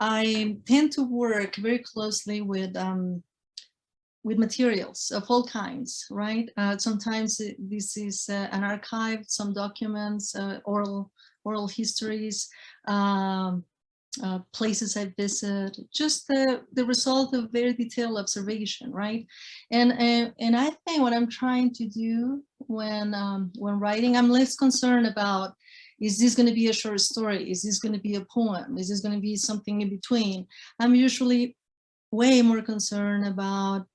[SPEAKER 4] I tend to work very closely with materials of all kinds, right? Sometimes this is an archive, some documents, oral histories, places I visit, just the result of very detailed observation, right? And I think what I'm trying to do when writing, I'm less concerned about, is this going to be a short story? Is this going to be a poem? Is this going to be something in between? I'm usually way more concerned about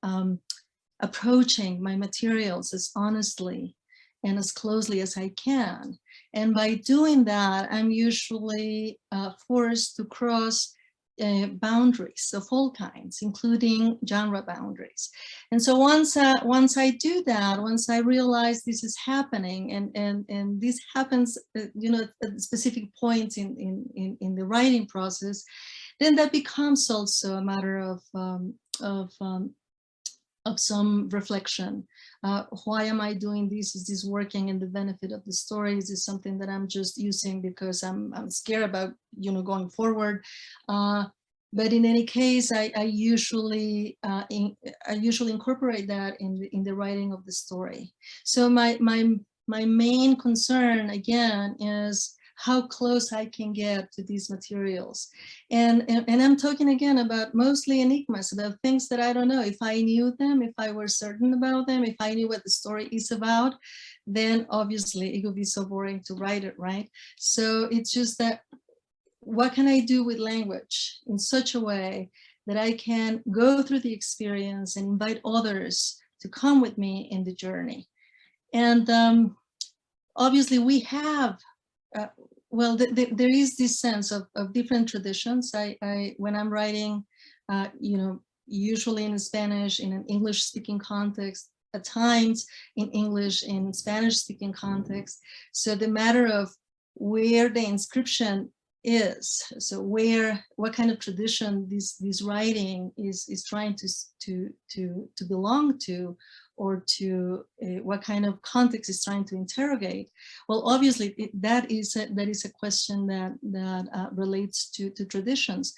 [SPEAKER 4] approaching my materials as honestly and as closely as I can. And by doing that, I'm usually forced to cross boundaries of all kinds, including genre boundaries. And so once I do that, once I realize this is happening, and this happens, you know, at specific points in the writing process, then that becomes also a matter of some reflection. Why am I doing this? Is this working in the benefit of the story? Is this something that I'm just using because I'm scared about, you know, going forward? But in any case, I usually incorporate that in the writing of the story. So my main concern again is how close I can get to these materials. And I'm talking again about mostly enigmas, about things that I don't know. If I knew them, if I were certain about them, if I knew what the story is about, then obviously it would be so boring to write it, right? So it's just that, what can I do with language in such a way that I can go through the experience and invite others to come with me in the journey? And obviously we have, well, there is this sense of different traditions. When I'm writing, you know, usually in Spanish, in an English-speaking context, at times in English, in Spanish-speaking context. So the matter of where the inscription is, so what kind of tradition this writing is trying to belong to, or to what kind of context is trying to interrogate. Well, obviously that is a question that relates to traditions.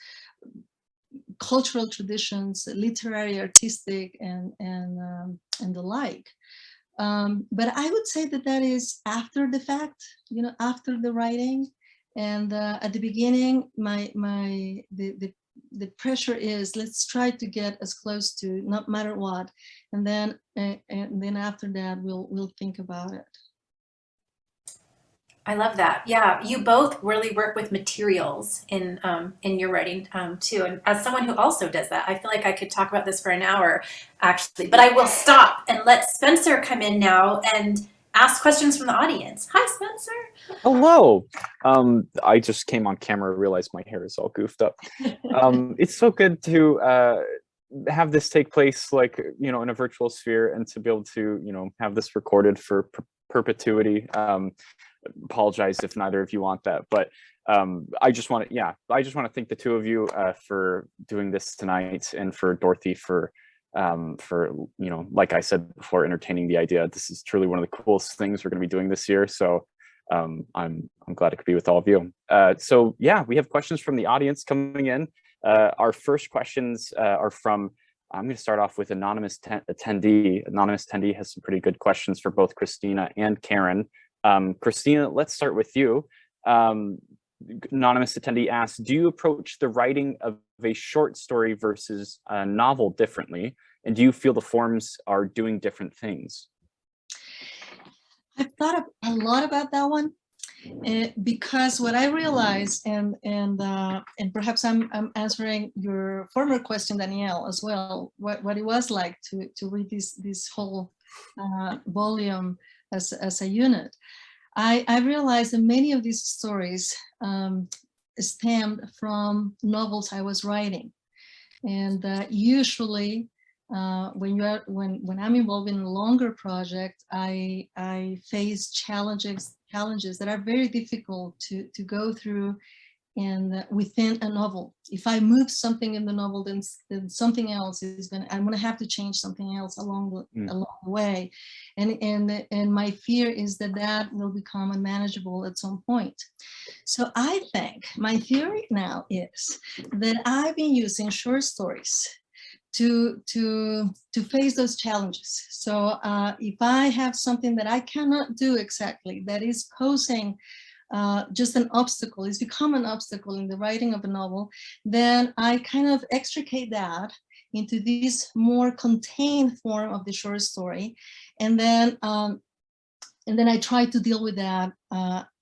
[SPEAKER 4] cultural traditions, literary, artistic, and the like. But I would say that that is after the fact, after the writing. And at the beginning, the pressure is, let's try to get as close to, no matter what, and then after that we'll think about it.
[SPEAKER 2] I love that. Yeah, you both really work with materials in your writing too. And as someone who also does that, I feel like I could talk about this for an hour, actually. But I will stop and let Spencer come in now and ask questions from the audience. Hi, Spencer.
[SPEAKER 1] Hello. I just came on camera, realized my hair is all goofed up. It's so good to have this take place, like, in a virtual sphere, and to be able to, have this recorded for perpetuity. Apologize if neither of you want that, but I just want to thank the two of you for doing this tonight, and for Dorothy for like I said before, entertaining the idea. This is truly one of the coolest things we're going to be doing this year, so I'm glad I could be with all of you. So yeah, we have questions from the audience coming in. Our first questions are from, I'm going to start off with anonymous attendee. Anonymous attendee has some pretty good questions for both Christina and Caren. Christina, let's start with you. Anonymous attendee asks, do you approach the writing of a short story versus a novel differently? And do you feel the forms are doing different things?
[SPEAKER 4] I've thought a lot about that one, because what I realized, and perhaps I'm answering your former question, Danielle, as well, what it was like to read this whole volume as a unit. I realized that many of these stories stemmed from novels I was writing, and usually when I'm involved in a longer project, I face challenges that are very difficult to go through and within a novel. If I move something in the novel, then something else I'm gonna have to change something else along the way, and my fear is that will become unmanageable at some point. So I think my theory now is that I've been using short stories to face those challenges. So if I have something that I cannot do exactly, that is posing just an obstacle, it's become an obstacle in the writing of a novel, then I kind of extricate that into this more contained form of the short story, and then I try to deal with that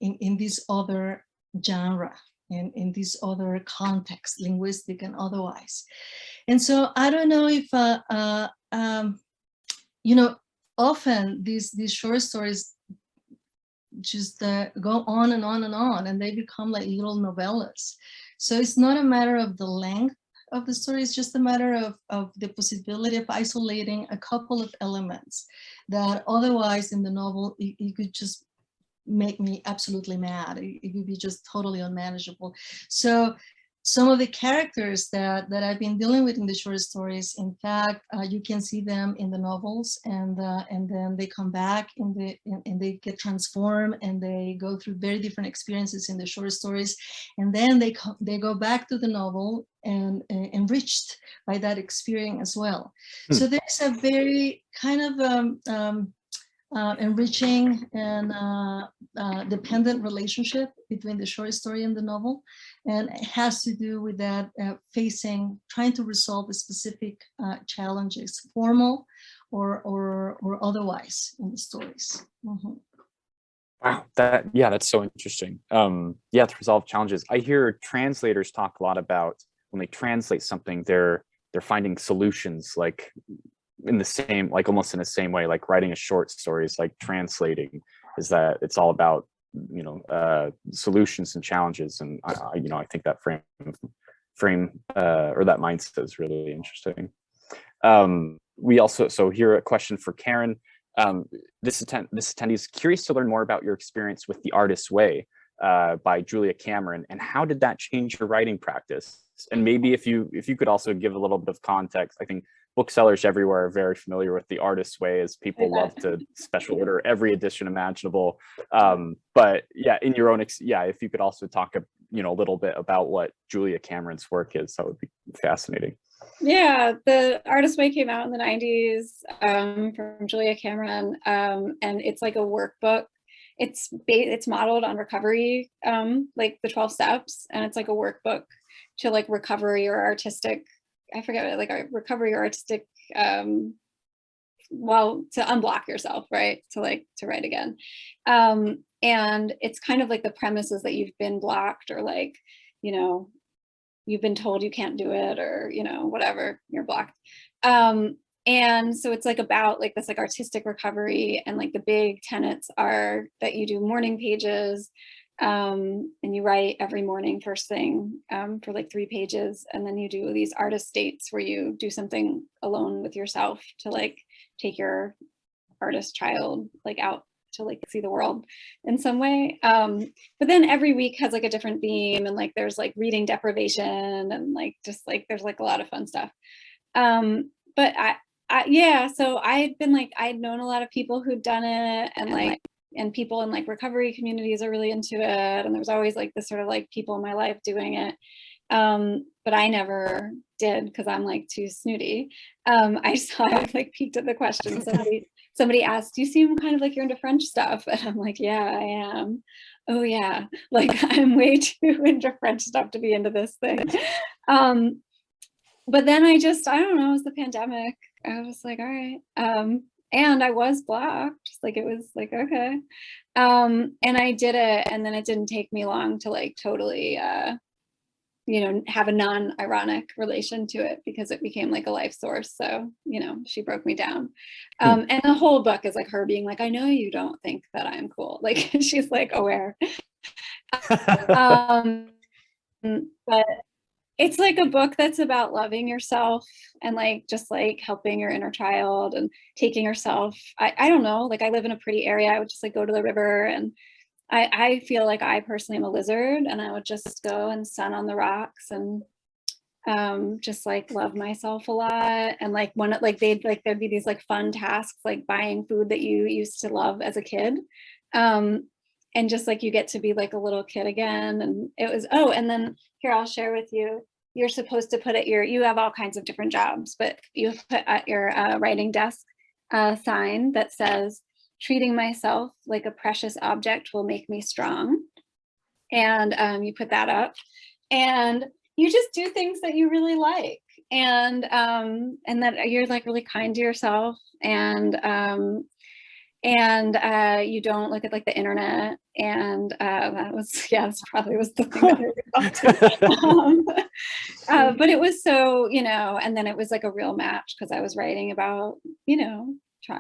[SPEAKER 4] in this other genre, in this other context, linguistic and otherwise. And so I don't know if often these short stories just go on and on and on, and they become like little novellas. So it's not a matter of the length of the story, it's just a matter of the possibility of isolating a couple of elements that otherwise in the novel it could just make me absolutely mad. It would be just totally unmanageable. So some of the characters that I've been dealing with in the short stories, in fact, you can see them in the novels, and then they come back and they get transformed, and they go through very different experiences in the short stories, and then they go back to the novel and enriched by that experience as well. So there's a very kind of enriching and dependent relationship between the short story and the novel, and it has to do with that trying to resolve the specific challenges, formal or otherwise, in the stories. Mm-hmm.
[SPEAKER 1] Wow, that's so interesting. To resolve challenges. I hear translators talk a lot about when they translate something, they're finding solutions, like in the same, like almost in the same way, like writing a short story is like translating, is that it's all about solutions and challenges. And I think that frame or that mindset is really interesting. We also here a question for Caren. This attendee is curious to learn more about your experience with The Artist's Way by Julia Cameron, and how did that change your writing practice? And maybe if you could also give a little bit of context. I think booksellers everywhere are very familiar with the Artist's Way, as people love to special order every edition imaginable. But yeah, in your own, if you could also talk, a little bit about what Julia Cameron's work is, that would be fascinating.
[SPEAKER 3] Yeah, the Artist's Way came out in the 90s from Julia Cameron, and it's like a workbook. It's modeled on recovery, like the 12 steps, and it's like a workbook to like recovery or artistic, I forget, like a recovery or artistic, well, to unblock yourself, right? To write again. And it's kind of like the premise is that you've been blocked, or like, you've been told you can't do it, or, whatever, you're blocked. And so it's like about like this like artistic recovery, and like the big tenets are that you do morning pages, and you write every morning first thing for like 3 pages, and then you do these artist dates where you do something alone with yourself to like take your artist child like out to like see the world in some way. But then every week has like a different theme, and like there's like reading deprivation, and like just like there's like a lot of fun stuff. But so I'd known a lot of people who'd done it, and like, and people in like recovery communities are really into it, and there's always like this sort of like people in my life doing it. But I never did because I'm like too snooty. I saw I like peeked at the question. Somebody asked, "You seem kind of like you're into French stuff," and I'm like, "Yeah, I am." Oh yeah, like I'm way too into French stuff to be into this thing. But then I don't know, it was the pandemic. I was like, all right. And I was blocked. Like, it was like, okay. And I did it. And then it didn't take me long to like totally, have a non-ironic relation to it, because it became like a life source. So, she broke me down. And the whole book is like her being like, I know you don't think that I'm cool. Like, she's like aware. But it's like a book that's about loving yourself, and like just like helping your inner child and taking yourself. I don't know, like I live in a pretty area. I would just like go to the river, and I feel like I personally am a lizard, and I would just go and sun on the rocks and just like love myself a lot. And like there'd be these like fun tasks, like buying food that you used to love as a kid. And just like you get to be like a little kid again. And it was, and then here, I'll share with you, you're supposed to put at you have all kinds of different jobs, but you put at your writing desk a sign that says, "Treating myself like a precious object will make me strong." And you put that up, and you just do things that you really like, and that you're like really kind to yourself, and you don't look at like the internet. And that's probably was the thing that I but it was so, and then it was like a real match, because I was writing about,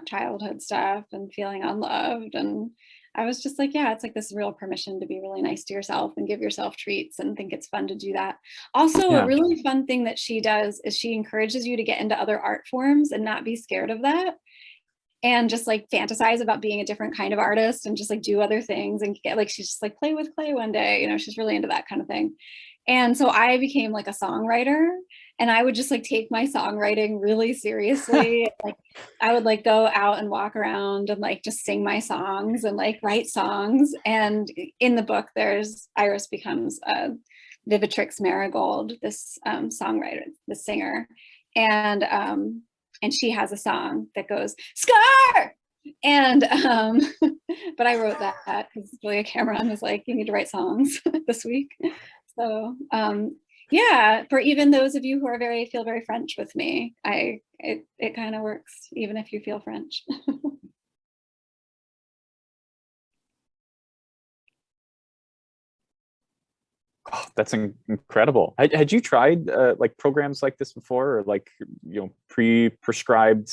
[SPEAKER 3] childhood stuff and feeling unloved. And I was just like, yeah, it's like this real permission to be really nice to yourself and give yourself treats and think it's fun to do that. Also, a really fun thing that she does is she encourages you to get into other art forms and not be scared of that, and just like fantasize about being a different kind of artist, and just like do other things, and get like, she's just like play with clay one day, she's really into that kind of thing. And so I became like a songwriter, and I would just like take my songwriting really seriously. Like I would like go out and walk around and like just sing my songs and like write songs. And in the book, there's Iris becomes Vivitrix Marigold, this songwriter, the singer. And she has a song that goes, "Scar!" And, but I wrote that because Julia Cameron was like, you need to write songs this week. So, yeah, for even those of you who are feel very French with me, it kind of works, even if you feel French.
[SPEAKER 1] Oh, that's incredible. Had you tried like programs like this before, or like, pre-prescribed,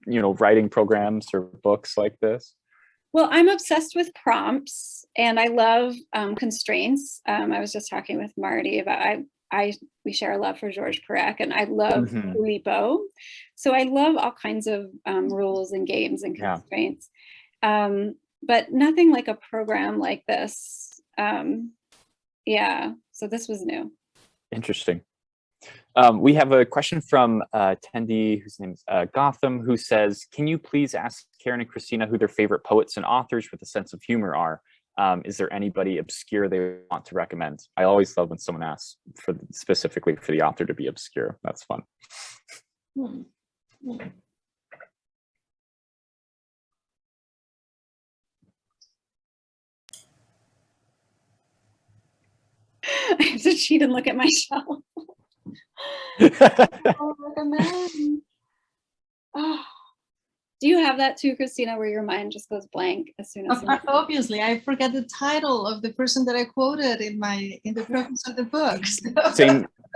[SPEAKER 1] writing programs or books like this?
[SPEAKER 3] Well, I'm obsessed with prompts, and I love constraints. I was just talking with Marty about we share a love for Georges Perec, and I love Filippo. So I love all kinds of rules and games and constraints, but nothing like a program like this. So this was new.
[SPEAKER 1] Interesting. We have a question from attendee whose name is Gotham, who says, can you please ask Caren and Christina who their favorite poets and authors with a sense of humor are? Is there anybody obscure they want to recommend? I always love when someone asks specifically for the author to be obscure. That's fun.
[SPEAKER 3] I have to cheat and look at my shelf. I'll recommend. Oh. Do you have that too, Christina, where your mind just goes blank as soon as
[SPEAKER 4] obviously I forgot the title of the person that I quoted in the preface of the book.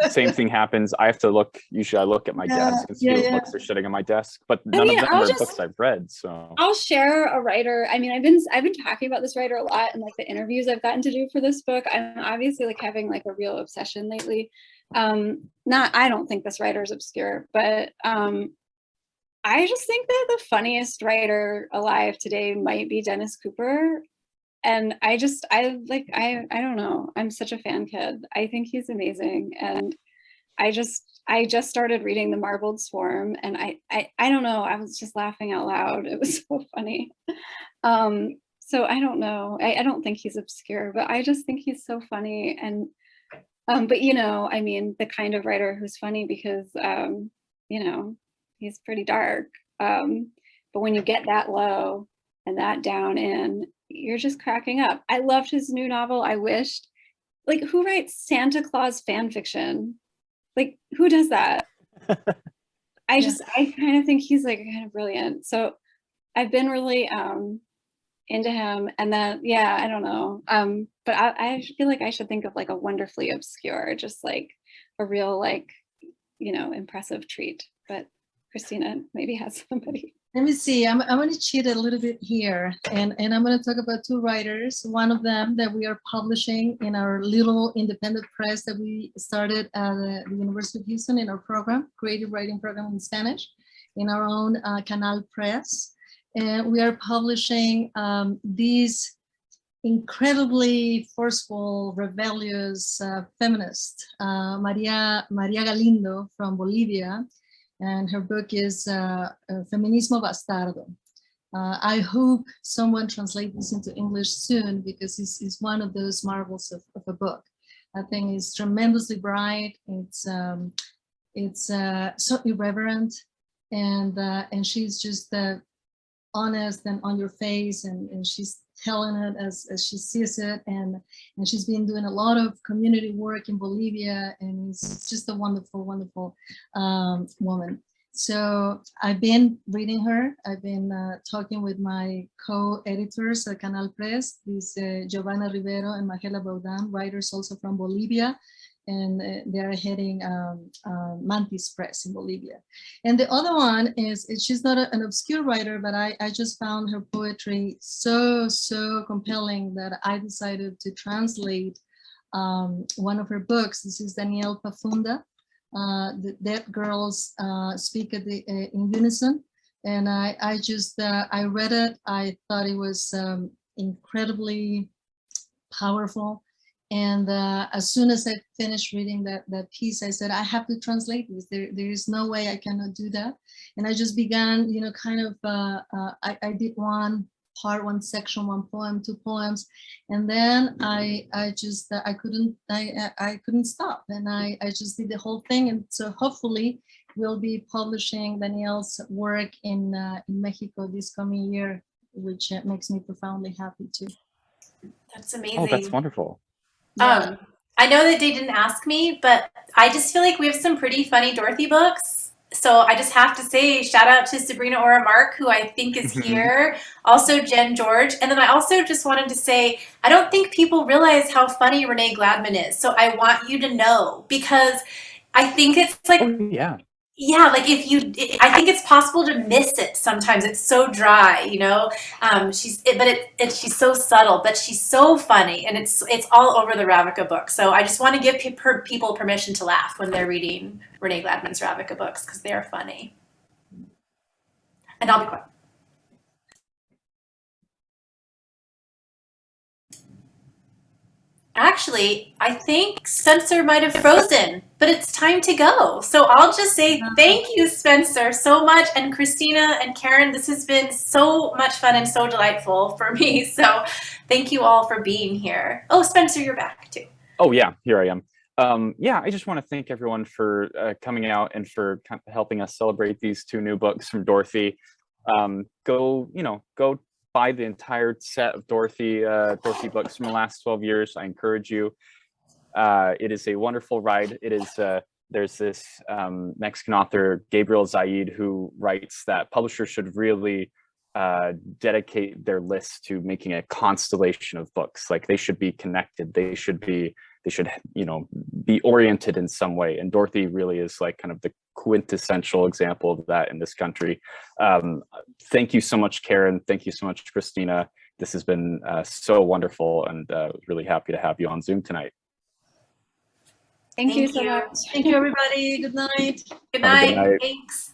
[SPEAKER 1] Same thing happens. I have to look. Usually I look at my desk and see what books are sitting on my desk, but none of them are books I've read. So
[SPEAKER 3] I'll share a writer. I mean, I've been talking about this writer a lot in like the interviews I've gotten to do for this book. I'm obviously like having like a real obsession lately. I don't think this writer is obscure, but I just think that the funniest writer alive today might be Dennis Cooper. And I don't know. I'm such a fan kid. I think he's amazing. And I just started reading The Marbled Swarm, and I don't know. I was just laughing out loud. It was so funny. So I don't know. I don't think he's obscure, but I just think he's so funny. And but you know, I mean, the kind of writer who's funny because you know, he's pretty dark. But when you get that low and that down in, you're just cracking up. I loved his new novel. I wished, like, who writes Santa Claus fan fiction? Like, who does that? I kind of think he's like kind of brilliant. So I've been really into him. And then, yeah, I don't know. But I feel like I should think of like a wonderfully obscure, just like a real, like, you know, impressive treat. But Christina maybe has somebody.
[SPEAKER 4] Let me see. I'm going to cheat a little bit here, and I'm going to talk about two writers. One of them that we are publishing in our little independent press that we started at the University of Houston in our program, creative writing program in Spanish, in our own Canal Press. And we are publishing these incredibly forceful, rebellious feminist, Maria Galindo from Bolivia. And her book is Feminismo Bastardo. I hope someone translates this into English soon, because it's one of those marvels of a book. I think it's tremendously bright. It's so irreverent, and she's just honest and on your face, and she's telling it as she sees it, and she's been doing a lot of community work in Bolivia, and it's just a wonderful, wonderful woman. So I've been reading her. I've been talking with my co-editors at Canal Press, these Giovanna Rivero and Magela Baudan, writers also from Bolivia, and they're heading Mantis Press in Bolivia. And the other one is she's not an obscure writer, but I just found her poetry so compelling that I decided to translate one of her books. This is Danielle Pafunda. The Dead Girls Speak in Unison. And I read it. I thought it was incredibly powerful. And as soon as I finished reading that piece, I said, I have to translate this. There is no way I cannot do that. And I just began, you know, kind of, I did one section, one poem, two poems. And then I couldn't stop. And I just did the whole thing. And so hopefully we'll be publishing Danielle's work in Mexico this coming year, which makes me profoundly happy too.
[SPEAKER 2] That's amazing.
[SPEAKER 1] Oh, that's wonderful.
[SPEAKER 2] I know that they didn't ask me, but I just feel like we have some pretty funny Dorothy books. So I just have to say, shout out to Sabrina Ora Mark, who I think is here. Also Jen George. And then I also just wanted to say, I don't think people realize how funny Renee Gladman is. So I want you to know, because I think it's like, yeah, like I think it's possible to miss it sometimes. It's so dry, you know. She's so subtle, but she's so funny, and it's all over the Ravika book. So I just want to give people permission to laugh when they're reading Renee Gladman's Ravika books, because they are funny. And I'll be quiet. Actually, I think Spencer might have frozen, but it's time to go. So I'll just say thank you, Spencer, so much. And Christina and Caren, this has been so much fun and so delightful for me. So thank you all for being here. Oh, Spencer, you're back too.
[SPEAKER 1] Oh yeah, here I am. Yeah, I just want to thank everyone for coming out and for helping us celebrate these two new books from Dorothy. Go buy the entire set of Dorothy books from the last 12 years. I encourage you. It is a wonderful ride. It is there's this Mexican author, Gabriel Zaid, who writes that publishers should really dedicate their lists to making a constellation of books. Like, they should be connected. They should be oriented in some way. And Dorothy really is like kind of the quintessential example of that in this country. Thank you so much, Caren. Thank you so much, Christina. This has been so wonderful, and really happy to have you on Zoom tonight.
[SPEAKER 3] Thank you so much.
[SPEAKER 4] Thank you, everybody. Good night.
[SPEAKER 2] Good
[SPEAKER 1] Have a
[SPEAKER 2] night.
[SPEAKER 1] good night.
[SPEAKER 2] Thanks.